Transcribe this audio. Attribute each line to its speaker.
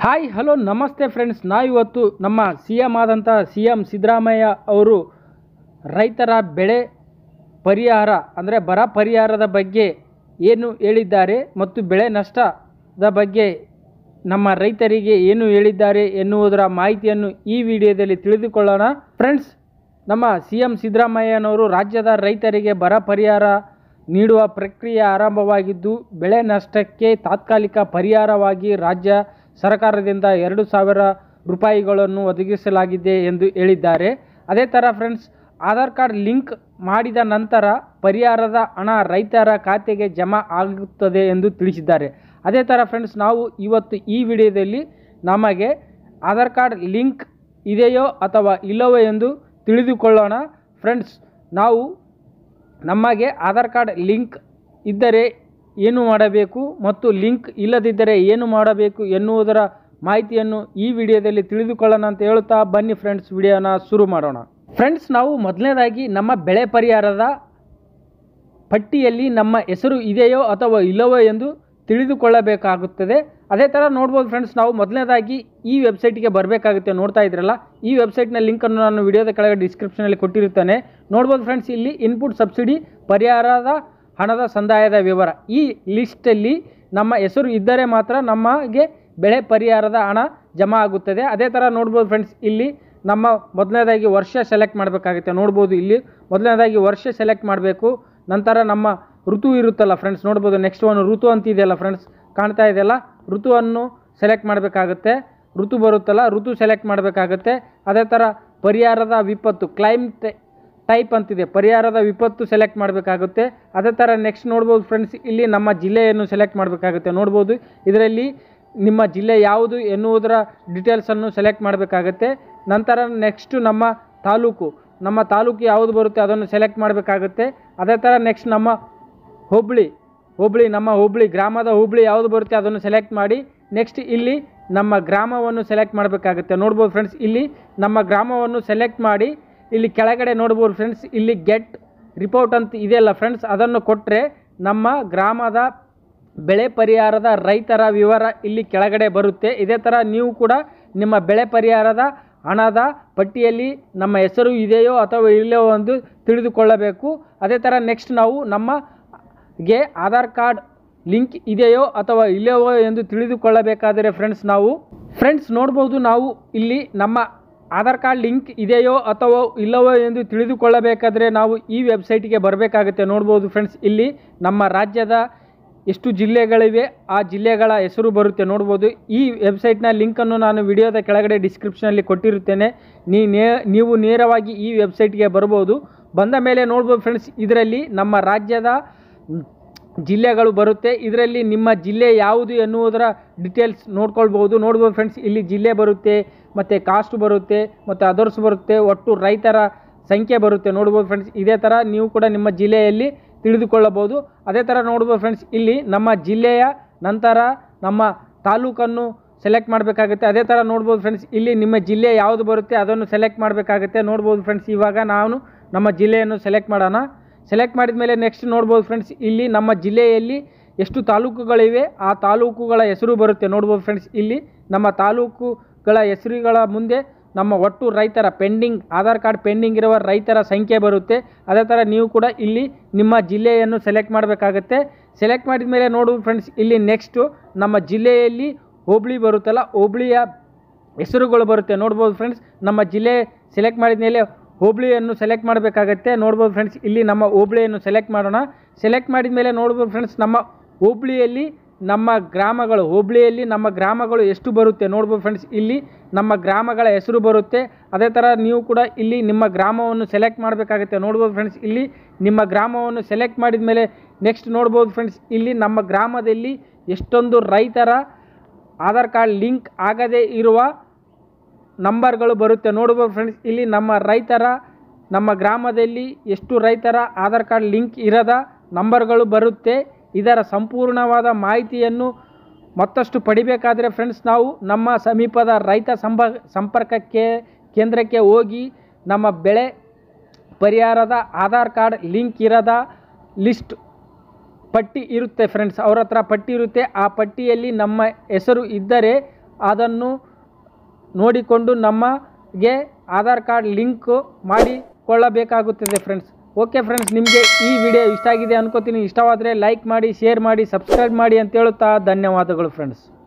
Speaker 1: Hi hello ನಮಸ್ತೆ friends, ನಾವಿವತ್ತು ನಮ್ಮ CM ಆದಂಥ CM ಸಿದ್ದರಾಮಯ್ಯ ಅವರು ರೈತರ ಬೆಳೆ ಪರಿಹಾರ ಅಂದರೆ ಬರ ಪರಿಹಾರದ ಬಗ್ಗೆ ಏನು ಹೇಳಿದ್ದಾರೆ ಮತ್ತು ಬೆಳೆ ನಷ್ಟದ ಬಗ್ಗೆ ನಮ್ಮ ರೈತರಿಗೆ ಏನು ಹೇಳಿದ್ದಾರೆ ಎನ್ನುವುದರ ಮಾಹಿತಿಯನ್ನು ಈ ವಿಡಿಯೋದಲ್ಲಿ ತಿಳಿದುಕೊಳ್ಳೋಣ. ಫ್ರೆಂಡ್ಸ್, ನಮ್ಮ CM ಸಿದ್ದರಾಮಯ್ಯನವರು ರಾಜ್ಯದ ರೈತರಿಗೆ ಬರ ಪರಿಹಾರ ನೀಡುವ ಪ್ರಕ್ರಿಯೆ ಆರಂಭವಾಗಿದ್ದು, ಬೆಳೆ ನಷ್ಟಕ್ಕೆ ತಾತ್ಕಾಲಿಕ ಪರಿಹಾರವಾಗಿ ರಾಜ್ಯ ಸರ್ಕಾರದಿಂದ 2,000 ರೂಪಾಯಿಗಳನ್ನು ಒದಗಿಸಲಾಗಿದೆ ಎಂದು ಹೇಳಿದ್ದಾರೆ. ಅದೇ ಥರ ಫ್ರೆಂಡ್ಸ್, ಆಧಾರ್ ಕಾರ್ಡ್ ಲಿಂಕ್ ಮಾಡಿದ ನಂತರ ಪರಿಹಾರದ ಹಣ ರೈತರ ಖಾತೆಗೆ ಜಮಾ ಆಗುತ್ತದೆ ಎಂದು ತಿಳಿಸಿದ್ದಾರೆ. ಅದೇ ಥರ ಫ್ರೆಂಡ್ಸ್, ನಾವು ಇವತ್ತು ಈ ವಿಡಿಯೋದಲ್ಲಿ ನಮಗೆ ಆಧಾರ್ ಕಾರ್ಡ್ ಲಿಂಕ್ ಇದೆಯೋ ಅಥವಾ ಇಲ್ಲವೋ ಎಂದು ತಿಳಿದುಕೊಳ್ಳೋಣ. ಫ್ರೆಂಡ್ಸ್, ನಾವು ನಮಗೆ ಆಧಾರ್ ಕಾರ್ಡ್ ಲಿಂಕ್ ಇದ್ದರೆ ಏನು ಮಾಡಬೇಕು ಮತ್ತು ಲಿಂಕ್ ಇಲ್ಲದಿದ್ದರೆ ಏನು ಮಾಡಬೇಕು ಎನ್ನುವುದರ ಮಾಹಿತಿಯನ್ನು ಈ ವಿಡಿಯೋದಲ್ಲಿ ತಿಳಿದುಕೊಳ್ಳೋಣ ಅಂತ ಹೇಳುತ್ತಾ ಬನ್ನಿ ಫ್ರೆಂಡ್ಸ್, ವಿಡಿಯೋನ ಶುರು ಮಾಡೋಣ. ಫ್ರೆಂಡ್ಸ್, ನಾವು ಮೊದಲನೇದಾಗಿ ನಮ್ಮ ಬೆಳೆ ಪರಿಹಾರದ ಪಟ್ಟಿಯಲ್ಲಿ ನಮ್ಮ ಹೆಸರು ಇದೆಯೋ ಅಥವಾ ಇಲ್ಲವೋ ಎಂದು ತಿಳಿದುಕೊಳ್ಳಬೇಕಾಗುತ್ತದೆ. ಅದೇ ಥರ ನೋಡ್ಬೋದು ಫ್ರೆಂಡ್ಸ್, ನಾವು ಮೊದಲನೇದಾಗಿ ಈ ವೆಬ್ಸೈಟ್ಗೆ ಬರಬೇಕಾಗುತ್ತೆ. ನೋಡ್ತಾ ಇದ್ರಲ್ಲ, ಈ ವೆಬ್ಸೈಟ್ನ ಲಿಂಕನ್ನು ನಾನು ವಿಡಿಯೋದ ಕೆಳಗೆ ಡಿಸ್ಕ್ರಿಪ್ಷನಲ್ಲಿ ಕೊಟ್ಟಿರುತ್ತೇನೆ. ನೋಡ್ಬೋದು ಫ್ರೆಂಡ್ಸ್, ಇಲ್ಲಿ ಇನ್ಪುಟ್ ಸಬ್ಸಿಡಿ ಪರಿಹಾರದ ಹಣದ ಸಂದಾಯದ ವಿವರ, ಈ ಲಿಸ್ಟಲ್ಲಿ ನಮ್ಮ ಹೆಸರು ಇದ್ದರೆ ಮಾತ್ರ ನಮಗೆ ಬೆಳೆ ಪರಿಹಾರದ ಹಣ ಜಮಾ ಆಗುತ್ತದೆ. ಅದೇ ಥರ ನೋಡ್ಬೋದು ಫ್ರೆಂಡ್ಸ್, ಇಲ್ಲಿ ನಮ್ಮ ಮೊದಲನೇದಾಗಿ ವರ್ಷ ಸೆಲೆಕ್ಟ್ ಮಾಡಬೇಕಾಗುತ್ತೆ. ನೋಡ್ಬೋದು, ಇಲ್ಲಿ ಮೊದಲನೇದಾಗಿ ವರ್ಷ ಸೆಲೆಕ್ಟ್ ಮಾಡಬೇಕು. ನಂತರ ನಮ್ಮ ಋತು ಇರುತ್ತಲ್ಲ ಫ್ರೆಂಡ್ಸ್, ನೋಡ್ಬೋದು ನೆಕ್ಸ್ಟ್ ಒಂದು ಋತು ಅಂತಿದೆಯಲ್ಲ ಫ್ರೆಂಡ್ಸ್, ಕಾಣ್ತಾ ಇದೆಯಲ್ಲ, ಋತುವನ್ನು ಸೆಲೆಕ್ಟ್ ಮಾಡಬೇಕಾಗುತ್ತೆ. ಋತು ಬರುತ್ತಲ್ಲ, ಋತು ಸೆಲೆಕ್ಟ್ ಮಾಡಬೇಕಾಗುತ್ತೆ. ಅದೇ ಥರ ಪರಿಹಾರದ ವಿಪತ್ತು, ಕ್ಲೈಮ್ ಟೈಪ್ ಅಂತಿದೆ, ಪರಿಹಾರದ ವಿಪತ್ತು ಸೆಲೆಕ್ಟ್ ಮಾಡಬೇಕಾಗುತ್ತೆ. ಅದೇ ಥರ ನೆಕ್ಸ್ಟ್ ನೋಡ್ಬೋದು ಫ್ರೆಂಡ್ಸ್, ಇಲ್ಲಿ ನಮ್ಮ ಜಿಲ್ಲೆಯನ್ನು ಸೆಲೆಕ್ಟ್ ಮಾಡಬೇಕಾಗುತ್ತೆ. ನೋಡ್ಬೋದು, ಇದರಲ್ಲಿ ನಿಮ್ಮ ಜಿಲ್ಲೆ ಯಾವುದು ಎನ್ನುವುದರ ಡೀಟೇಲ್ಸನ್ನು ಸೆಲೆಕ್ಟ್ ಮಾಡಬೇಕಾಗುತ್ತೆ. ನಂತರ ನೆಕ್ಸ್ಟು ನಮ್ಮ ತಾಲೂಕು ಯಾವುದು ಬರುತ್ತೆ ಅದನ್ನು ಸೆಲೆಕ್ಟ್ ಮಾಡಬೇಕಾಗುತ್ತೆ. ಅದೇ ಥರ ನೆಕ್ಸ್ಟ್ ನಮ್ಮ ಹೋಬಳಿ ಗ್ರಾಮದ ಹೋಬಳಿ ಯಾವುದು ಬರುತ್ತೆ ಅದನ್ನು ಸೆಲೆಕ್ಟ್ ಮಾಡಿ ನೆಕ್ಸ್ಟ್ ಇಲ್ಲಿ ನಮ್ಮ ಗ್ರಾಮವನ್ನು ಸೆಲೆಕ್ಟ್ ಮಾಡಬೇಕಾಗುತ್ತೆ. ನೋಡ್ಬೋದು ಫ್ರೆಂಡ್ಸ್, ಇಲ್ಲಿ ನಮ್ಮ ಗ್ರಾಮವನ್ನು ಸೆಲೆಕ್ಟ್ ಮಾಡಿ ಇಲ್ಲಿ ಕೆಳಗಡೆ ನೋಡ್ಬೋದು ಫ್ರೆಂಡ್ಸ್, ಇಲ್ಲಿ ಗೆಟ್ ರಿಪೋರ್ಟ್ ಅಂತ ಇದೆಯಲ್ಲ ಫ್ರೆಂಡ್ಸ್, ಅದನ್ನು ಕೊಟ್ಟರೆ ನಮ್ಮ ಗ್ರಾಮದ ಬೆಳೆ ಪರಿಹಾರದ ರೈತರ ವಿವರ ಇಲ್ಲಿ ಕೆಳಗಡೆ ಬರುತ್ತೆ. ಇದೇ ಥರ ನೀವು ಕೂಡ ನಿಮ್ಮ ಬೆಳೆ ಪರಿಹಾರದ ಹಣದ ಪಟ್ಟಿಯಲ್ಲಿ ನಮ್ಮ ಹೆಸರು ಇದೆಯೋ ಅಥವಾ ಇಲ್ಲವೋ ಎಂದು ತಿಳಿದುಕೊಳ್ಳಬೇಕು. ಅದೇ ಥರ ನೆಕ್ಸ್ಟ್ ನಾವು ನಮಗೆ ಆಧಾರ್ ಕಾರ್ಡ್ ಲಿಂಕ್ ಇದೆಯೋ ಅಥವಾ ಇಲ್ಲವೋ ಎಂದು ತಿಳಿದುಕೊಳ್ಳಬೇಕಾದರೆ ಫ್ರೆಂಡ್ಸ್ ನೋಡ್ಬೋದು, ನಾವು ಇಲ್ಲಿ ನಮ್ಮ ಆಧಾರ್ ಕಾರ್ಡ್ ಲಿಂಕ್ ಇದೆಯೋ ಅಥವಾ ಇಲ್ಲವೋ ಎಂದು ತಿಳಿದುಕೊಳ್ಳಬೇಕಾದ್ರೆ ನಾವು ಈ ವೆಬ್ಸೈಟ್ಗೆ ಬರಬೇಕಾಗುತ್ತೆ. ನೋಡ್ಬೋದು ಫ್ರೆಂಡ್ಸ್, ಇಲ್ಲಿ ನಮ್ಮ ರಾಜ್ಯದ ಎಷ್ಟು ಜಿಲ್ಲೆಗಳಿವೆ ಆ ಜಿಲ್ಲೆಗಳ ಹೆಸರು ಬರುತ್ತೆ. ನೋಡ್ಬೋದು, ಈ ವೆಬ್ಸೈಟ್ನ ಲಿಂಕನ್ನು ನಾನು ವಿಡಿಯೋದ ಕೆಳಗಡೆ ಡಿಸ್ಕ್ರಿಪ್ಷನಲ್ಲಿ ಕೊಟ್ಟಿರುತ್ತೇನೆ. ನೀವು ನೇರವಾಗಿ ಈ ವೆಬ್ಸೈಟ್ಗೆ ಬರ್ಬೋದು. ಬಂದ ಮೇಲೆ ನೋಡ್ಬೋದು ಫ್ರೆಂಡ್ಸ್, ಇದರಲ್ಲಿ ನಮ್ಮ ರಾಜ್ಯದ ಜಿಲ್ಲೆಗಳು ಬರುತ್ತೆ. ಇದರಲ್ಲಿ ನಿಮ್ಮ ಜಿಲ್ಲೆ ಯಾವುದು ಎನ್ನುವುದರ ಡೀಟೇಲ್ಸ್ ನೋಡ್ಕೊಳ್ಬೋದು. ನೋಡ್ಬೋದು ಫ್ರೆಂಡ್ಸ್, ಇಲ್ಲಿ ಜಿಲ್ಲೆ ಬರುತ್ತೆ, ಮತ್ತು ಕಾಸ್ಟ್ ಬರುತ್ತೆ, ಮತ್ತು ಅದರ್ಸ್ ಬರುತ್ತೆ, ಒಟ್ಟು ರೈತರ ಸಂಖ್ಯೆ ಬರುತ್ತೆ. ನೋಡ್ಬೋದು ಫ್ರೆಂಡ್ಸ್, ಇದೇ ಥರ ನೀವು ಕೂಡ ನಿಮ್ಮ ಜಿಲ್ಲೆಯಲ್ಲಿ ತಿಳಿದುಕೊಳ್ಳಬಹುದು. ಅದೇ ಥರ ನೋಡ್ಬೋದು ಫ್ರೆಂಡ್ಸ್, ಇಲ್ಲಿ ನಮ್ಮ ಜಿಲ್ಲೆಯ ನಂತರ ನಮ್ಮ ತಾಲೂಕನ್ನು ಸೆಲೆಕ್ಟ್ ಮಾಡಬೇಕಾಗುತ್ತೆ. ಅದೇ ಥರ ನೋಡ್ಬೋದು ಫ್ರೆಂಡ್ಸ್, ಇಲ್ಲಿ ನಿಮ್ಮ ಜಿಲ್ಲೆ ಯಾವುದು ಬರುತ್ತೆ ಅದನ್ನು ಸೆಲೆಕ್ಟ್ ಮಾಡಬೇಕಾಗುತ್ತೆ. ನೋಡ್ಬೋದು ಫ್ರೆಂಡ್ಸ್, ಇವಾಗ ನಾನು ನಮ್ಮ ಜಿಲ್ಲೆಯನ್ನು ಸೆಲೆಕ್ಟ್ ಮಾಡೋಣ. ಸೆಲೆಕ್ಟ್ ಮಾಡಿದ ಮೇಲೆ ನೆಕ್ಸ್ಟ್ ನೋಡ್ಬೋದು ಫ್ರೆಂಡ್ಸ್, ಇಲ್ಲಿ ನಮ್ಮ ಜಿಲ್ಲೆಯಲ್ಲಿ ಎಷ್ಟು ತಾಲೂಕುಗಳಿವೆ ಆ ತಾಲೂಕುಗಳ ಹೆಸರು ಬರುತ್ತೆ. ನೋಡ್ಬೋದು ಫ್ರೆಂಡ್ಸ್, ಇಲ್ಲಿ ನಮ್ಮ ತಾಲೂಕುಗಳ ಹೆಸರುಗಳ ಮುಂದೆ ನಮ್ಮ ಒಟ್ಟು ರೈತರ ಆಧಾರ್ ಕಾರ್ಡ್ ಪೆಂಡಿಂಗ್ ಇರುವ ರೈತರ ಸಂಖ್ಯೆ ಬರುತ್ತೆ. ಅದೇ ಥರ ನೀವು ಕೂಡ ಇಲ್ಲಿ ನಿಮ್ಮ ಜಿಲ್ಲೆಯನ್ನು ಸೆಲೆಕ್ಟ್ ಮಾಡಬೇಕಾಗುತ್ತೆ. ಸೆಲೆಕ್ಟ್ ಮಾಡಿದ ಮೇಲೆ ನೋಡ್ಬೋದು ಫ್ರೆಂಡ್ಸ್, ಇಲ್ಲಿ ನೆಕ್ಸ್ಟು ನಮ್ಮ ಜಿಲ್ಲೆಯಲ್ಲಿ ಹೋಬಳಿ ಬರುತ್ತಲ್ಲ, ಹೋಬಳಿಯ ಹೆಸರುಗಳು ಬರುತ್ತೆ. ನೋಡ್ಬೋದು ಫ್ರೆಂಡ್ಸ್, ನಮ್ಮ ಜಿಲ್ಲೆ ಸೆಲೆಕ್ಟ್ ಮಾಡಿದ ಮೇಲೆ ಹೋಬಳಿಯನ್ನು ಸೆಲೆಕ್ಟ್ ಮಾಡಬೇಕಾಗತ್ತೆ. ನೋಡ್ಬೋದು ಫ್ರೆಂಡ್ಸ್, ಇಲ್ಲಿ ನಮ್ಮ ಹೋಬಳಿಯನ್ನು ಸೆಲೆಕ್ಟ್ ಮಾಡೋಣ. ಸೆಲೆಕ್ಟ್ ಮಾಡಿದ ಮೇಲೆ ನೋಡ್ಬೋದು ಫ್ರೆಂಡ್ಸ್, ನಮ್ಮ ಹೋಬಳಿಯಲ್ಲಿ ನಮ್ಮ ಗ್ರಾಮಗಳು ಎಷ್ಟು ಬರುತ್ತೆ. ನೋಡ್ಬೋದು ಫ್ರೆಂಡ್ಸ್, ಇಲ್ಲಿ ನಮ್ಮ ಗ್ರಾಮಗಳ ಹೆಸರು ಬರುತ್ತೆ. ಅದೇ ಥರ ನೀವು ಕೂಡ ಇಲ್ಲಿ ನಿಮ್ಮ ಗ್ರಾಮವನ್ನು ಸೆಲೆಕ್ಟ್ ಮಾಡಬೇಕಾಗುತ್ತೆ. ನೋಡ್ಬೋದು ಫ್ರೆಂಡ್ಸ್, ಇಲ್ಲಿ ನಿಮ್ಮ ಗ್ರಾಮವನ್ನು ಸೆಲೆಕ್ಟ್ ಮಾಡಿದ ಮೇಲೆ ನೆಕ್ಸ್ಟ್ ನೋಡ್ಬೋದು ಫ್ರೆಂಡ್ಸ್, ಇಲ್ಲಿ ನಮ್ಮ ಗ್ರಾಮದಲ್ಲಿ ಎಷ್ಟೊಂದು ರೈತರ ಆಧಾರ್ ಕಾರ್ಡ್ ಲಿಂಕ್ ಆಗದೇ ಇರುವ ನಂಬರ್ಗಳು ಬರುತ್ತೆ. ನೋಡ್ಬೋದು ಫ್ರೆಂಡ್ಸ್, ಇಲ್ಲಿ ನಮ್ಮ ಗ್ರಾಮದಲ್ಲಿ ಎಷ್ಟು ರೈತರ ಆಧಾರ್ ಕಾರ್ಡ್ ಲಿಂಕ್ ಇರದ ನಂಬರ್ಗಳು ಬರುತ್ತೆ. ಇದರ ಸಂಪೂರ್ಣವಾದ ಮಾಹಿತಿಯನ್ನು ಮತ್ತಷ್ಟು ಪಡಿಬೇಕಾದರೆ ಫ್ರೆಂಡ್ಸ್, ನಾವು ನಮ್ಮ ಸಮೀಪದ ರೈತ ಸಂಪರ್ಕ ಕೇಂದ್ರಕ್ಕೆ ಹೋಗಿ ನಮ್ಮ ಬೆಳೆ ಪರಿಹಾರದ ಆಧಾರ್ ಕಾರ್ಡ್ ಲಿಂಕ್ ಇರದ ಲಿಸ್ಟ್ ಪಟ್ಟಿ ಇರುತ್ತೆ ಫ್ರೆಂಡ್ಸ್, ಅವ್ರ ಹತ್ರ ಪಟ್ಟಿ ಇರುತ್ತೆ. ಆ ಪಟ್ಟಿಯಲ್ಲಿ ನಮ್ಮ ಹೆಸರು ಇದ್ದರೆ ಅದನ್ನು ನೋಡಿಕೊಂಡು ನಮಗೆ ಆಧಾರ್ ಕಾರ್ಡ್ ಲಿಂಕ್ ಮಾಡಿಕೊಳ್ಳಬೇಕಾಗುತ್ತದೆ ಫ್ರೆಂಡ್ಸ್. ಓಕೆ ಫ್ರೆಂಡ್ಸ್, ನಿಮಗೆ ಈ ವಿಡಿಯೋ ಇಷ್ಟ ಆಗಿದೆ ಅನ್ಕೋತೀನಿ. ಇಷ್ಟವಾದರೆ ಲೈಕ್ ಮಾಡಿ, ಶೇರ್ ಮಾಡಿ, ಸಬ್ಸ್ಕ್ರೈಬ್ ಮಾಡಿ ಅಂತ ಹೇಳುತ್ತಾ ಧನ್ಯವಾದಗಳು ಫ್ರೆಂಡ್ಸ್.